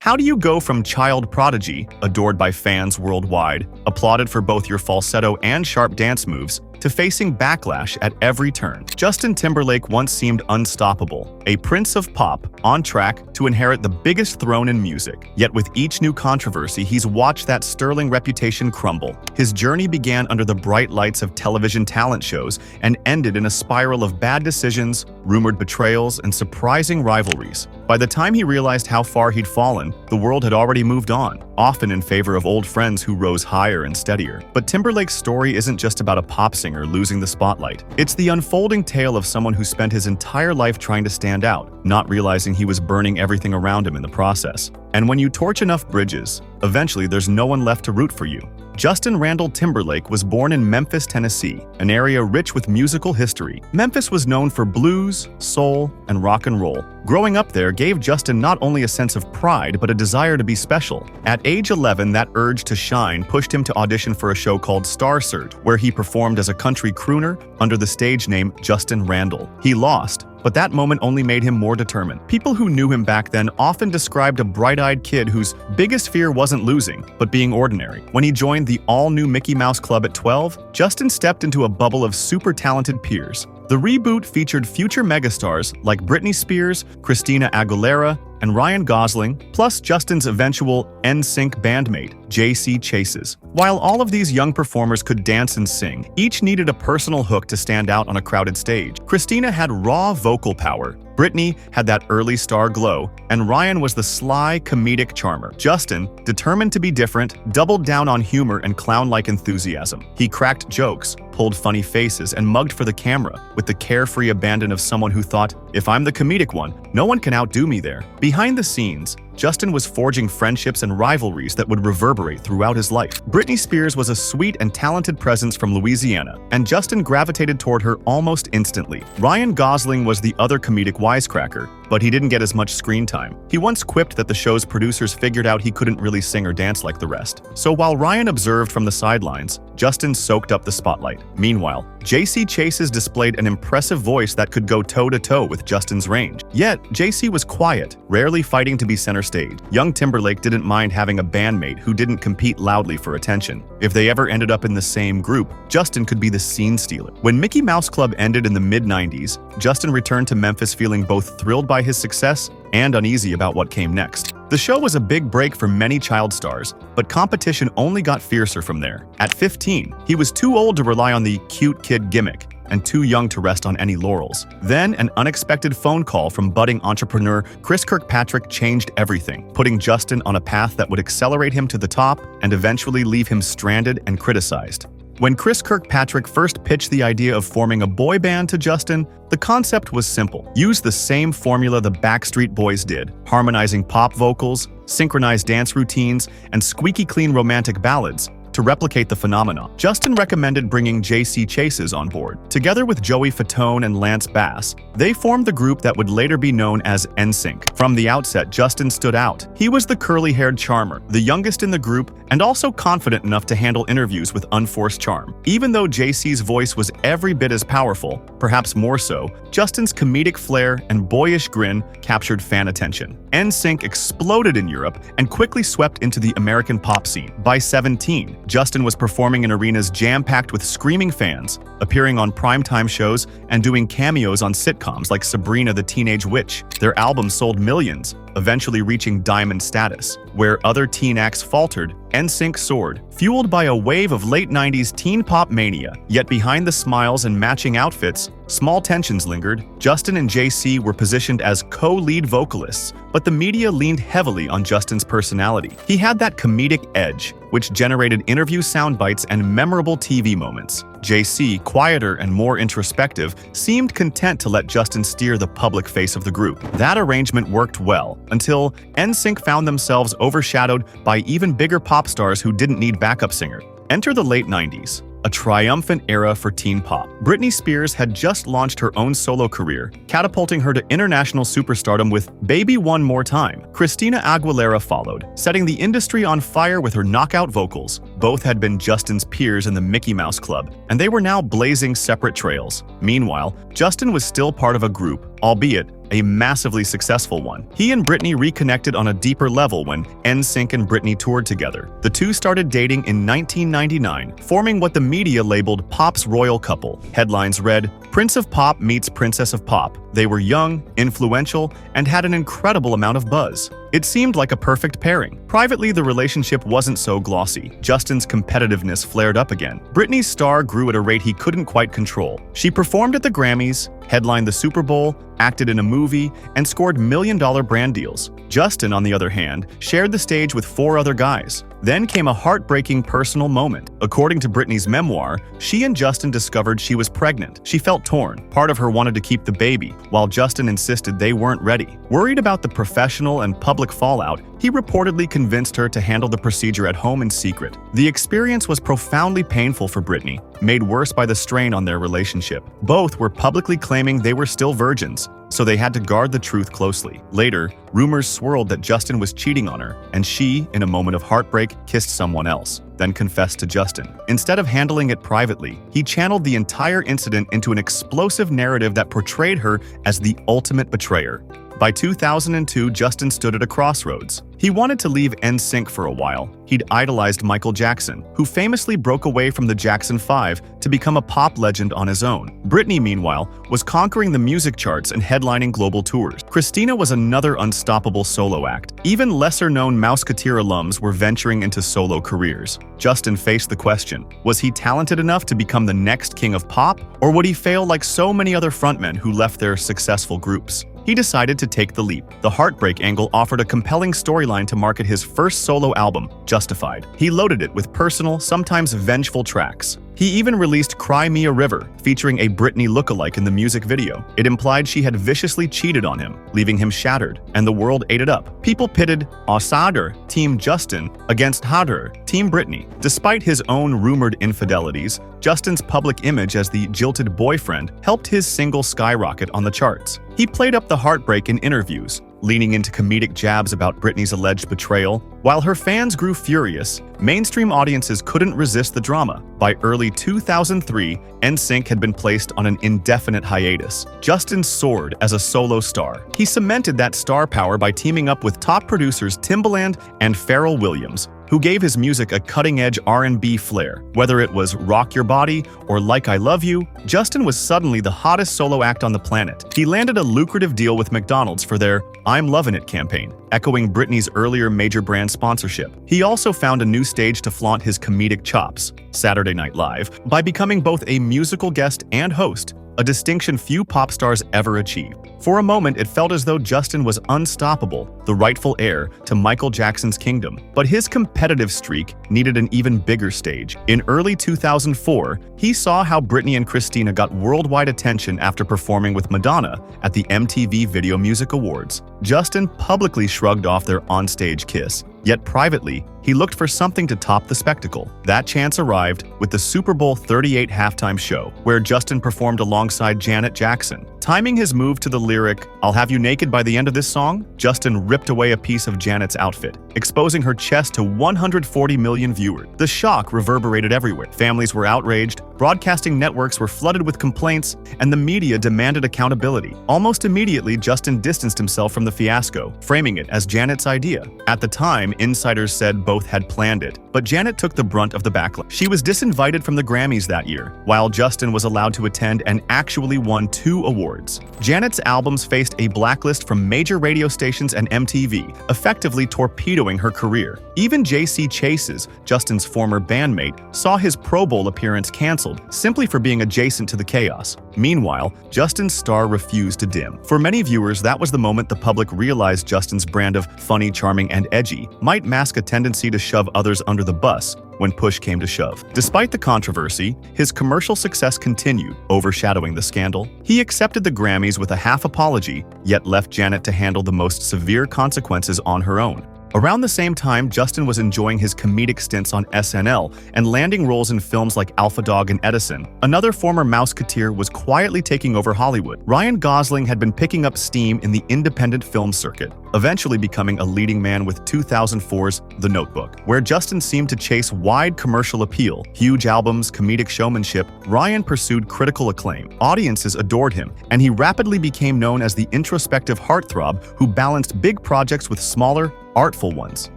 How do you go from child prodigy, adored by fans worldwide, applauded for both your falsetto and sharp dance moves, to facing backlash at every turn? Justin Timberlake once seemed unstoppable, a prince of pop, on track to inherit the biggest throne in music. Yet with each new controversy, he's watched that sterling reputation crumble. His journey began under the bright lights of television talent shows and ended in a spiral of bad decisions, rumored betrayals, and surprising rivalries. By the time he realized how far he'd fallen, the world had already moved on, often in favor of old friends who rose higher and steadier. But Timberlake's story isn't just about a pop singer losing the spotlight. It's the unfolding tale of someone who spent his entire life trying to stand out, not realizing he was burning everything around him in the process. And when you torch enough bridges, eventually there's no one left to root for you. Justin Randall Timberlake was born in Memphis, Tennessee, an area rich with musical history. Memphis was known for blues, soul, and rock and roll. Growing up there gave Justin not only a sense of pride, but a desire to be special. At age 11, that urge to shine pushed him to audition for a show called Star Search, where he performed as a country crooner under the stage name Justin Randall. He lost, but that moment only made him more determined. People who knew him back then often described a bright-eyed kid whose biggest fear wasn't losing, but being ordinary. When he joined the all-new Mickey Mouse Club at 12, Justin stepped into a bubble of super talented peers. The reboot featured future megastars like Britney Spears, Christina Aguilera, and Ryan Gosling, plus Justin's eventual NSYNC bandmate, J.C. Chases. While all of these young performers could dance and sing, each needed a personal hook to stand out on a crowded stage. Christina had raw vocal power, Britney had that early star glow, and Ryan was the sly, comedic charmer. Justin, determined to be different, doubled down on humor and clown-like enthusiasm. He cracked jokes, pulled funny faces, and mugged for the camera, with the carefree abandon of someone who thought, if I'm the comedic one, no one can outdo me there. Behind the scenes, Justin was forging friendships and rivalries that would reverberate throughout his life. Britney Spears was a sweet and talented presence from Louisiana, and Justin gravitated toward her almost instantly. Ryan Gosling was the other comedic wisecracker, but he didn't get as much screen time. He once quipped that the show's producers figured out he couldn't really sing or dance like the rest. So while Ryan observed from the sidelines, Justin soaked up the spotlight. Meanwhile, J.C. Chases displayed an impressive voice that could go toe-to-toe with Justin's range. Yet, J.C. was quiet, rarely fighting to be center stage. Young Timberlake didn't mind having a bandmate who didn't compete loudly for attention. If they ever ended up in the same group, Justin could be the scene stealer. When Mickey Mouse Club ended in the mid-90s, Justin returned to Memphis feeling both thrilled by his success and uneasy about what came next. The show was a big break for many child stars, but competition only got fiercer from there. At 15, he was too old to rely on the cute kid gimmick and too young to rest on any laurels. Then, an unexpected phone call from budding entrepreneur Chris Kirkpatrick changed everything, putting Justin on a path that would accelerate him to the top and eventually leave him stranded and criticized. When Chris Kirkpatrick first pitched the idea of forming a boy band to Justin, the concept was simple. Use the same formula the Backstreet Boys did, harmonizing pop vocals, synchronized dance routines, and squeaky clean romantic ballads to replicate the phenomenon. Justin recommended bringing J.C. Chases on board. Together with Joey Fatone and Lance Bass, they formed the group that would later be known as NSYNC. From the outset, Justin stood out. He was the curly-haired charmer, the youngest in the group, and also confident enough to handle interviews with unforced charm. Even though J.C.'s voice was every bit as powerful, perhaps more so, Justin's comedic flair and boyish grin captured fan attention. NSYNC exploded in Europe and quickly swept into the American pop scene. By 17, Justin was performing in arenas jam-packed with screaming fans, appearing on primetime shows and doing cameos on sitcoms like Sabrina the Teenage Witch. Their album sold millions, eventually reaching diamond status. Where other teen acts faltered, NSYNC soared, fueled by a wave of late 90s teen pop mania. Yet behind the smiles and matching outfits, small tensions lingered. Justin and J.C. were positioned as co-lead vocalists, but the media leaned heavily on Justin's personality. He had that comedic edge, which generated interview soundbites and memorable TV moments. J.C., quieter and more introspective, seemed content to let Justin steer the public face of the group. That arrangement worked well, until NSYNC found themselves overshadowed by even bigger pop stars who didn't need backup singer. Enter the late 90s. A triumphant era for teen pop. Britney Spears had just launched her own solo career, catapulting her to international superstardom with Baby One More Time. Christina Aguilera followed, setting the industry on fire with her knockout vocals. Both had been Justin's peers in the Mickey Mouse Club, and they were now blazing separate trails. Meanwhile, Justin was still part of a group, albeit a massively successful one. He and Britney reconnected on a deeper level when NSYNC and Britney toured together. The two started dating in 1999, forming what the media labeled Pop's royal couple. Headlines read, "Prince of Pop meets Princess of Pop." They were young, influential, and had an incredible amount of buzz. It seemed like a perfect pairing. Privately, the relationship wasn't so glossy. Justin's competitiveness flared up again. Britney's star grew at a rate he couldn't quite control. She performed at the Grammys, headlined the Super Bowl, acted in a movie, and scored million-dollar brand deals. Justin, on the other hand, shared the stage with 4 other guys. Then came a heartbreaking personal moment. According to Britney's memoir, she and Justin discovered she was pregnant. She felt torn. Part of her wanted to keep the baby, while Justin insisted they weren't ready. Worried about the professional and public fallout, he reportedly convinced her to handle the procedure at home in secret. The experience was profoundly painful for Britney, made worse by the strain on their relationship. Both were publicly claiming they were still virgins, so they had to guard the truth closely. Later, rumors swirled that Justin was cheating on her, and she, in a moment of heartbreak, kissed someone else, then confessed to Justin. Instead of handling it privately, he channeled the entire incident into an explosive narrative that portrayed her as the ultimate betrayer. By 2002, Justin stood at a crossroads. He wanted to leave NSYNC for a while. He'd idolized Michael Jackson, who famously broke away from the Jackson 5 to become a pop legend on his own. Britney, meanwhile, was conquering the music charts and headlining global tours. Christina was another unstoppable solo act. Even lesser-known Mouseketeer alums were venturing into solo careers. Justin faced the question, was he talented enough to become the next king of pop, or would he fail like so many other frontmen who left their successful groups? He decided to take the leap. The heartbreak angle offered a compelling storyline to market his first solo album, Justified. He loaded it with personal, sometimes vengeful tracks. He even released Cry Me a River, featuring a Britney lookalike in the music video. It implied she had viciously cheated on him, leaving him shattered, and the world ate it up. People pitted Asader, Team Justin, against Hader, Team Britney. Despite his own rumored infidelities, Justin's public image as the jilted boyfriend helped his single skyrocket on the charts. He played up the heartbreak in interviews, leaning into comedic jabs about Britney's alleged betrayal. While her fans grew furious, mainstream audiences couldn't resist the drama. By early 2003, NSYNC had been placed on an indefinite hiatus. Justin soared as a solo star. He cemented that star power by teaming up with top producers Timberlake and Pharrell Williams, who gave his music a cutting-edge R&B flair. Whether it was Rock Your Body or Like I Love You, Justin was suddenly the hottest solo act on the planet. He landed a lucrative deal with McDonald's for their I'm Lovin' It campaign, echoing Britney's earlier major brand sponsorship. He also found a new stage to flaunt his comedic chops, Saturday Night Live, by becoming both a musical guest and host, a distinction few pop stars ever achieved. For a moment, it felt as though Justin was unstoppable, the rightful heir to Michael Jackson's kingdom. But his competitive streak needed an even bigger stage. In early 2004, he saw how Britney and Christina got worldwide attention after performing with Madonna at the MTV Video Music Awards. Justin publicly shrugged off their onstage kiss, yet privately, he looked for something to top the spectacle. That chance arrived with the Super Bowl 38 halftime show, where Justin performed alongside Janet Jackson. Timing his move to the lyric, "I'll have you naked by the end of this song," Justin ripped away a piece of Janet's outfit, exposing her chest to 140 million viewers. The shock reverberated everywhere. Families were outraged, broadcasting networks were flooded with complaints, and the media demanded accountability. Almost immediately, Justin distanced himself from the fiasco, framing it as Janet's idea. At the time, insiders said both had planned it, but Janet took the brunt of the backlash. She was disinvited from the Grammys that year, while Justin was allowed to attend and actually won 2 awards. Janet's albums faced a blacklist from major radio stations and MTV, effectively torpedoing her career. Even J.C. Chase's, Justin's former bandmate, saw his Pro Bowl appearance canceled simply for being adjacent to the chaos. Meanwhile, Justin's star refused to dim. For many viewers, that was the moment the public realized Justin's brand of funny, charming, and edgy might mask a tendency to shove others under the bus when push came to shove. Despite the controversy, his commercial success continued, overshadowing the scandal. He accepted the Grammys with a half apology, yet left Janet to handle the most severe consequences on her own. Around the same time, Justin was enjoying his comedic stints on SNL and landing roles in films like Alpha Dog and Edison. Another former Mouseketeer was quietly taking over Hollywood. Ryan Gosling had been picking up steam in the independent film circuit, eventually becoming a leading man with 2004's The Notebook, where Justin seemed to chase wide commercial appeal. Huge albums, comedic showmanship, Ryan pursued critical acclaim. Audiences adored him, and he rapidly became known as the introspective heartthrob who balanced big projects with smaller, artful ones.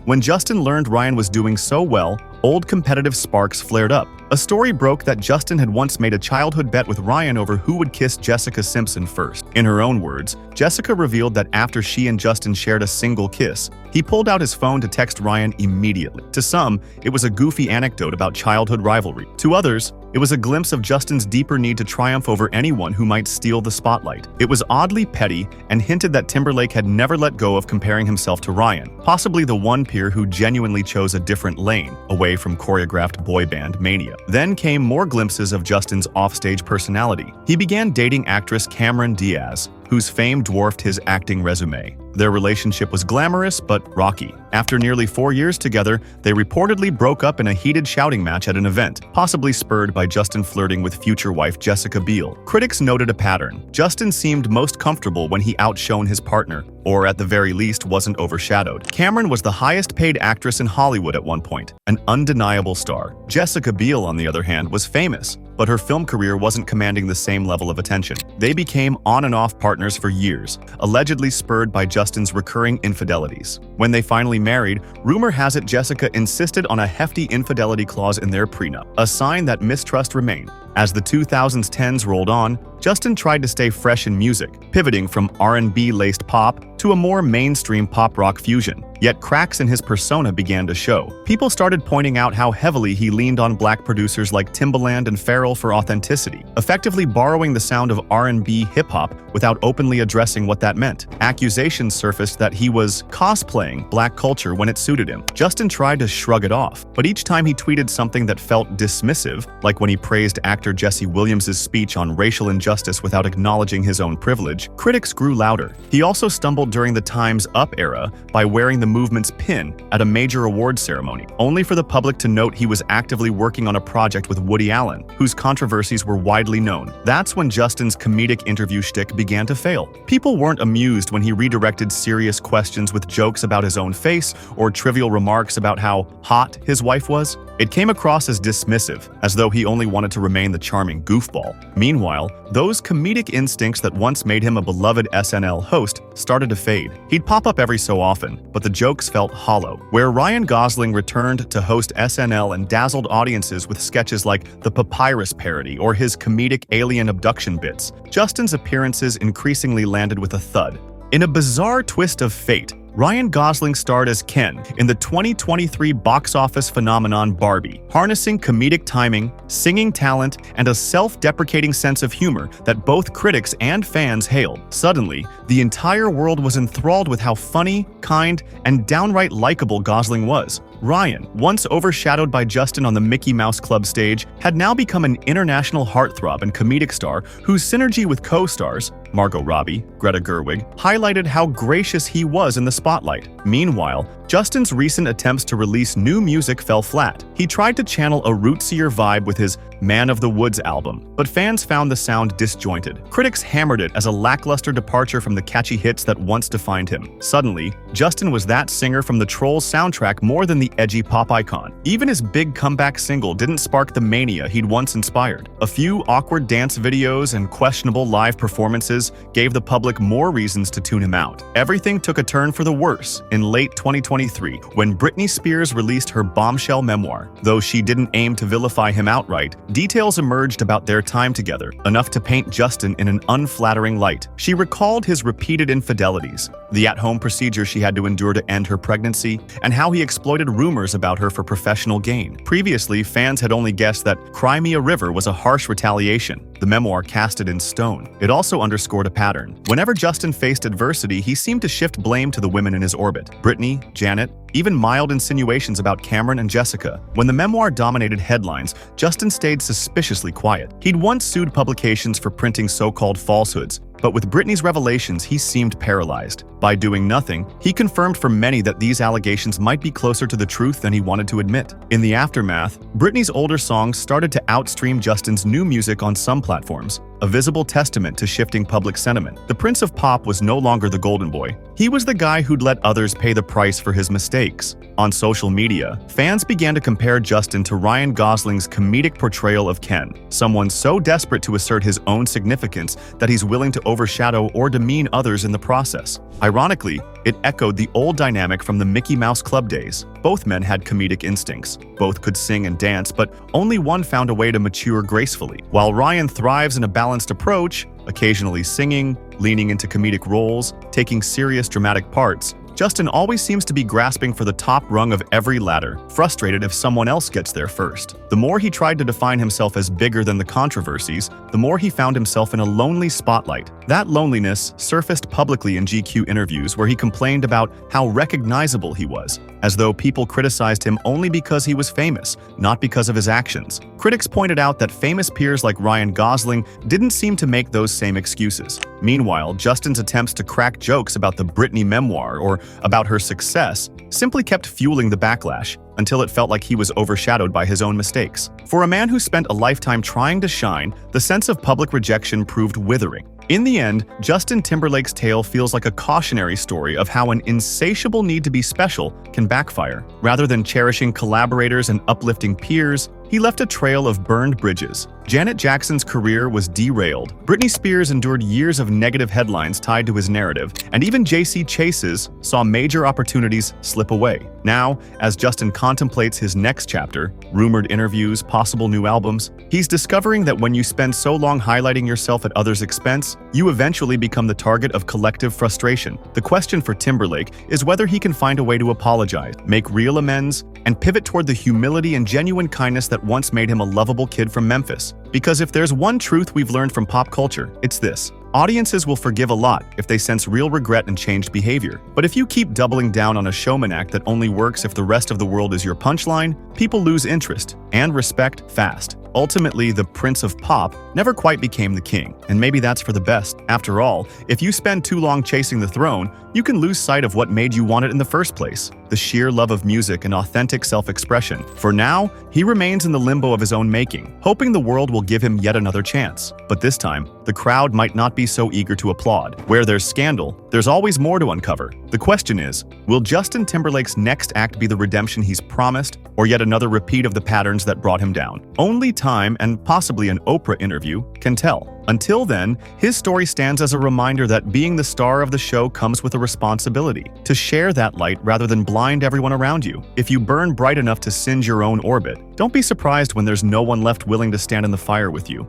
When Justin learned Ryan was doing so well, old competitive sparks flared up. A story broke that Justin had once made a childhood bet with Ryan over who would kiss Jessica Simpson first. In her own words, Jessica revealed that after she and Justin shared a single kiss, he pulled out his phone to text Ryan immediately. To some, it was a goofy anecdote about childhood rivalry. To others, it was a glimpse of Justin's deeper need to triumph over anyone who might steal the spotlight. It was oddly petty and hinted that Timberlake had never let go of comparing himself to Ryan, possibly the one peer who genuinely chose a different lane, away from choreographed boy band mania. Then came more glimpses of Justin's offstage personality. He began dating actress Cameron Diaz, whose fame dwarfed his acting resume. Their relationship was glamorous but rocky. After nearly 4 years together, they reportedly broke up in a heated shouting match at an event, possibly spurred by Justin flirting with future wife Jessica Biel. Critics noted a pattern. Justin seemed most comfortable when he outshone his partner, or at the very least wasn't overshadowed. Cameron was the highest-paid actress in Hollywood at one point, an undeniable star. Jessica Biel, on the other hand, was famous, but her film career wasn't commanding the same level of attention. They became on-and-off partners for years, allegedly spurred by Justin's recurring infidelities. When they finally married, rumor has it Jessica insisted on a hefty infidelity clause in their prenup, a sign that mistrust remained. As the 2010s rolled on, Justin tried to stay fresh in music, pivoting from R&B-laced pop to a more mainstream pop-rock fusion. Yet cracks in his persona began to show. People started pointing out how heavily he leaned on black producers like Timberlake and Pharrell for authenticity, effectively borrowing the sound of R&B hip-hop without openly addressing what that meant. Accusations surfaced that he was cosplaying black culture when it suited him. Justin tried to shrug it off, but each time he tweeted something that felt dismissive, like when he praised actor Jesse Williams' speech on racial injustice without acknowledging his own privilege, critics grew louder. He also stumbled during the Time's Up era by wearing the movement's pin at a major awards ceremony, only for the public to note he was actively working on a project with Woody Allen, whose controversies were widely known. That's when Justin's comedic interview shtick began to fail. People weren't amused when he redirected serious questions with jokes about his own face or trivial remarks about how hot his wife was. It came across as dismissive, as though he only wanted to remain the charming goofball. Meanwhile, those comedic instincts that once made him a beloved SNL host started to fade. He'd pop up every so often, but the jokes felt hollow. Where Ryan Gosling returned to host SNL and dazzled audiences with sketches like the Papyrus parody or his comedic alien abduction bits, Justin's appearances increasingly landed with a thud. In a bizarre twist of fate, Ryan Gosling starred as Ken in the 2023 box office phenomenon Barbie, harnessing comedic timing, singing talent, and a self-deprecating sense of humor that both critics and fans hailed. Suddenly, the entire world was enthralled with how funny, kind, and downright likable Gosling was. Ryan, once overshadowed by Justin on the Mickey Mouse Club stage, had now become an international heartthrob and comedic star whose synergy with co-stars, Margot Robbie, Greta Gerwig, highlighted how gracious he was in the spotlight. Meanwhile, Justin's recent attempts to release new music fell flat. He tried to channel a rootsier vibe with his Man of the Woods album, but fans found the sound disjointed. Critics hammered it as a lackluster departure from the catchy hits that once defined him. Suddenly, Justin was that singer from the Trolls soundtrack more than the edgy pop icon. Even his big comeback single didn't spark the mania he'd once inspired. A few awkward dance videos and questionable live performances gave the public more reasons to tune him out. Everything took a turn for the worse in late 2023 when Britney Spears released her bombshell memoir. Though she didn't aim to vilify him outright, details emerged about their time together, enough to paint Justin in an unflattering light. She recalled his repeated infidelities, the at-home procedure she had to endure to end her pregnancy, and how he exploited rumors about her for professional gain. Previously, fans had only guessed that Cry Me a River was a harsh retaliation. The memoir cast it in stone. It also underscored a pattern. Whenever Justin faced adversity, he seemed to shift blame to the women in his orbit. Britney, Janet, even mild insinuations about Cameron and Jessica. When the memoir dominated headlines, Justin stayed suspiciously quiet. He'd once sued publications for printing so-called falsehoods, But with Britney's revelations, he seemed paralyzed. By doing nothing, he confirmed for many that these allegations might be closer to the truth than he wanted to admit. In the aftermath, Britney's older songs started to outstream Justin's new music on some platforms, a visible testament to shifting public sentiment. The Prince of Pop was no longer the golden boy. He was the guy who'd let others pay the price for his mistakes. On social media, fans began to compare Justin to Ryan Gosling's comedic portrayal of Ken, someone so desperate to assert his own significance that he's willing to overshadow or demean others in the process. Ironically, it echoed the old dynamic from the Mickey Mouse Club days. Both men had comedic instincts. Both could sing and dance, but only one found a way to mature gracefully. While Ryan thrives in a balanced approach, occasionally singing, leaning into comedic roles, taking serious dramatic parts, Justin always seems to be grasping for the top rung of every ladder, frustrated if someone else gets there first. The more he tried to define himself as bigger than the controversies, the more he found himself in a lonely spotlight. That loneliness surfaced publicly in GQ interviews where he complained about how recognizable he was, as though people criticized him only because he was famous, not because of his actions. Critics pointed out that famous peers like Ryan Gosling didn't seem to make those same excuses. Meanwhile, Justin's attempts to crack jokes about the Britney memoir or about her success simply kept fueling the backlash until it felt like he was overshadowed by his own mistakes. For a man who spent a lifetime trying to shine, the sense of public rejection proved withering. In the end, Justin Timberlake's tale feels like a cautionary story of how an insatiable need to be special can backfire. Rather than cherishing collaborators and uplifting peers, he left a trail of burned bridges. Janet Jackson's career was derailed. Britney Spears endured years of negative headlines tied to his narrative, and even J.C. Chase's saw major opportunities slip away. Now, as Justin contemplates his next chapter, rumored interviews, possible new albums, he's discovering that when you spend so long highlighting yourself at others' expense, you eventually become the target of collective frustration. The question for Timberlake is whether he can find a way to apologize, make real amends, and pivot toward the humility and genuine kindness that once made him a lovable kid from Memphis. Because if there's one truth we've learned from pop culture, it's this: audiences will forgive a lot if they sense real regret and changed behavior. But if you keep doubling down on a showman act that only works if the rest of the world is your punchline, people lose interest and respect fast. Ultimately, the Prince of Pop never quite became the king, and maybe that's for the best. After all, if you spend too long chasing the throne, you can lose sight of what made you want it in the first place: the sheer love of music and authentic self-expression. For now, he remains in the limbo of his own making, hoping the world will give him yet another chance. But this time, the crowd might not be so eager to applaud. Where there's scandal, there's always more to uncover. The question is, will Justin Timberlake's next act be the redemption he's promised, or yet another repeat of the patterns that brought him down? Only time, and possibly an Oprah interview, can tell. Until then, his story stands as a reminder that being the star of the show comes with a responsibility to share that light rather than blind everyone around you. If you burn bright enough to singe your own orbit, don't be surprised when there's no one left willing to stand in the fire with you.